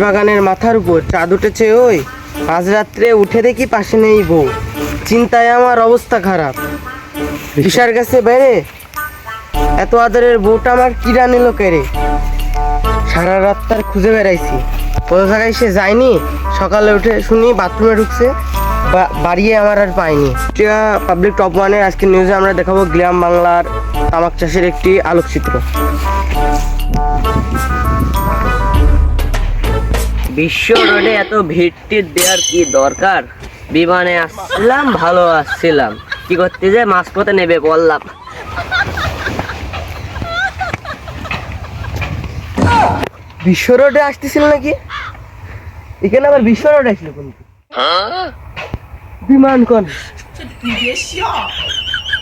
বাগানের মাথার উপর চাঁদ উঠেছে, ওই আজ রাত্রে উঠে দেখি পাশে নেই বউ, চিন্তায় আমার অবস্থা খারাপ। হিসার কাছে বেড়ে এত আদরের বউটা আমার কিরা নিল কেড়ে। সারা রাত তার খুঁজে বেড়াইছি, কোথাও জায়গায় সে যায়নি। সকালে উঠে শুনি বাথরুমে ঢুকছে, বাড়িয়ে আমার আর পাইনি। পাবলিক টপ ওয়ানের আজকের নিউজে আমরা দেখাবো গ্রাম বাংলার তামাক চাষের একটি আলোকচিত্র। বিশ্ব রোডে এত ভিড় দেওয়ার কি দরকার? বিমানে আসছিলাম, ভালো আসছিলাম, কি করতে যে মাঝপথে নেবে পড়লাম। বিশ্ব রোডে আসতেছিল নাকি? এখানে আবার বিশ্ব রোড আসলো কোন বিমান কোন?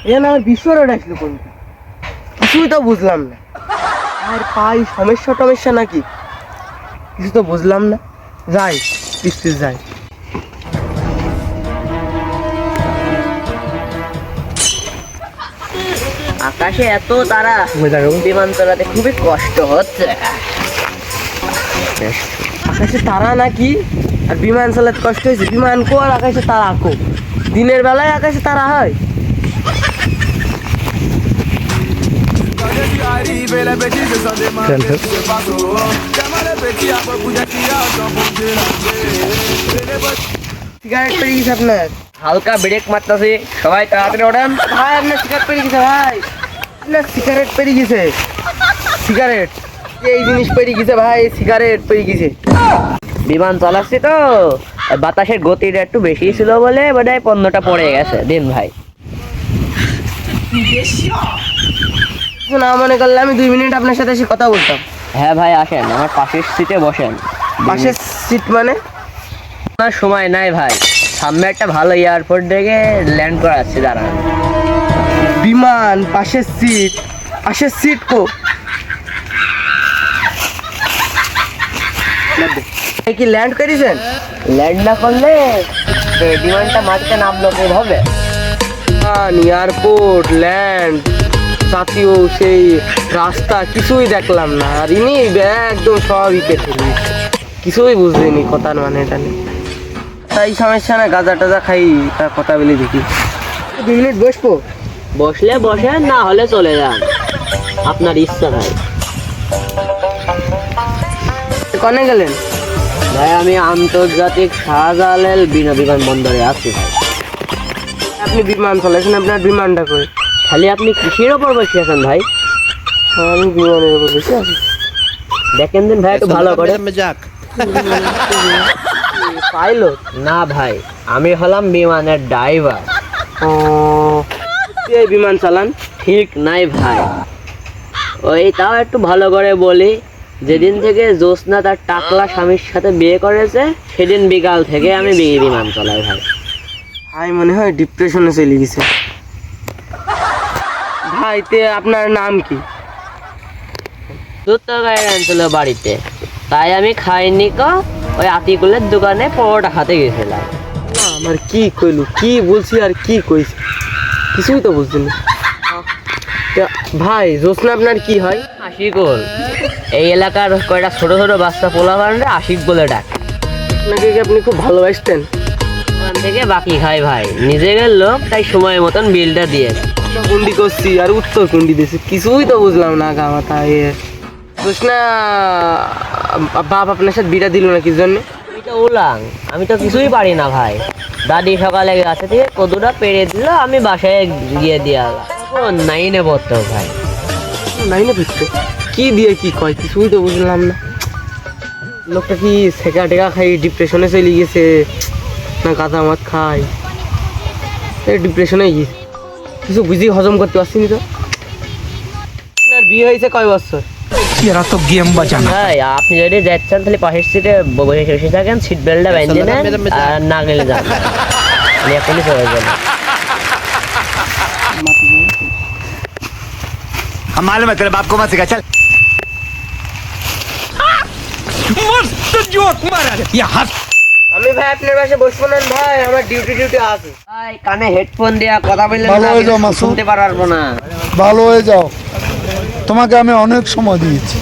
এখানে আবার বিশ্ব রোড আসলো কোন? কিছুই তো বুঝলাম না। আর পাই সমস্যা নাকি? কিছু তো বুঝলাম না। যাই পিস্তিস যাই। আকাশে এত তারা, বিমান চালাতে খুবই কষ্ট হচ্ছে। আকাশে তারা নাকি? আর বিমান চালাতে কষ্ট হয়েছে? বিমান কো আর আকাশে তারা কো? দিনের বেলায় আকাশে তারা হয়? সিগারেট পেয়ে গেছে আপনার? হালকা ব্রেক মারতেছে, সবাই তাড়াতাড়ি ওঠেন। ভাই আপনার সিগারেট পেয়ে গেছে, ভাই আপনার সিগারেট পেয়ে গেছে। সিগারেট এই জিনিস পেয়ে গেছে ভাই, সিগারেট পেয়ে গেছে। বিমান চালাচ্ছি তো, বাতাসের গতিটা একটু বেশি ছিল বলে বোধহয় পণ্যটা পড়ে গেছে। দিন ভাই। না মনে করলে আমি 2 মিনিট আপনার সাথে এসে কথা বলতাম। হ্যাঁ ভাই, আসেন আমার পাশের সিটে বসেন। পাশের সিট মানে? আমার সময় নাই ভাই, সামনে একটা ভালো এয়ারপোর্ট দেখে ল্যান্ড করাচ্ছি, দাঁড়ান। বিমান পাশের সিট? পাশের সিট কো? কি ল্যান্ড করেছেন? ল্যান্ড না করলে বিমানটা মাটিতে নামলো কিভাবে? এয়ারপোর্ট, ল্যান্ড, জাতীয় সেই রাস্তা কিছুই দেখলাম না। আর ইনি একদম সবই কেটে কিছুই বুঝলিনি কথার মানে এটা নেই। তাই সমস্যা না, গাঁজা টাজা খাই, তার কথা বলে দেখি। 2 মিনিট বসবো? বসলে বসেন, না হলে চলে যান, আপনার ইচ্ছা ভাই। কনে গেলেন? ভাই আমি আন্তর্জাতিক শাহজালাল বিমানবন্দরে আছি ভাই। আপনি বিমান চালাচ্ছেন, আপনার বিমানটা কই? খালি আপনি কৃষির ওপর বসে আছেন ভাই? আমি বিমানের উপর বসে আছি। দেখেন দিন ভাই একটু ভালো করে। পাইলট না ভাই, আমি হলাম বিমানের ড্রাইভার। ও, এই বিমান চালান? ঠিক নাই ভাই, ওই তাও একটু ভালো করে বলি। যেদিন থেকে জ্যোৎস্না তার টাকলা স্বামীর সাথে বিয়ে করেছে, সেদিন বিকাল থেকে আমি বিমান চালাই ভাই। ভাই মনে হয় ডিপ্রেশনে চলে গেছে। ভাই তে আপনার নাম কি? দুধ তরকারি আনছিল বাড়িতে, তাই আমি খাইনি ক, ওই আতিকুলের দোকানে পরোটা খাতে গেছিলাম। না আমার কি কইলু, কি বলছি আর কি কইছি কিছুই তো বুঝলি না। ভাই জ্যোৎস্না আপনার কি হয়? আশিকুল, এই এলাকার কয়টা ছোট ছোট বাচ্চা পোলা বানরে আশিক বলে ডাকে। আপনাকে কি আপনি খুব ভালোবাসতেন? ওখান থেকে বাকি খাই ভাই, নিজের লোক, তাই সময় মতন বিলটা দিয়ে কুন্ডি করছি আর উত্তর কুন্ডি দিয়েছি, কিছুই তো বুঝলাম না। গা মাথা জ্যোৎস্না বাপ আপনার সাথে বিটা দিল না কি জন্য? আমি তো উলাং, আমি তো কিছুই পারি না ভাই। দাদি সকালে গাছে থেকে কদুটা পেরে দিল, আমি বাসায় গিয়ে দিয়ে এলাম। নাইনে পড়তো ভাই। নাইনে পড়তো? কি দিয়ে কি কয় কিছুই তো বুঝলাম না। লোকটা কি সেকা টেকা খাই ডিপ্রেশনে চলে গেছে, না গাঁজা মদ খাই ডিপ্রেশনে গিয়েছে? কিছু বুঝি হজম করতে পারছি না তো। আপনার বিয়ে হয়েছে কয় বছর? ভাই আপনি যদি যাচ্ছেন তাহলে পাশের সিটে বসে থাকেন, সিট বেল্টটা বেঁধে নেন, আর না গেলে যান, আমি এখনই চলে যাবো। मालूम है तेरे बाप को मत सिखा चल। मस्त जोक मारा ये हंस। আমি ভাই আপনার পাশে বসবো না ভাই, আমার ডিউটি আছে। ভাই কানে হেডফোন দেয়া কথা বললে ভালো হয়ে যাও মাসুদ, শুনতে পারবো না। ভালো হয়ে যাও, তোমাকে আমি অনেক সময় দিয়েছি।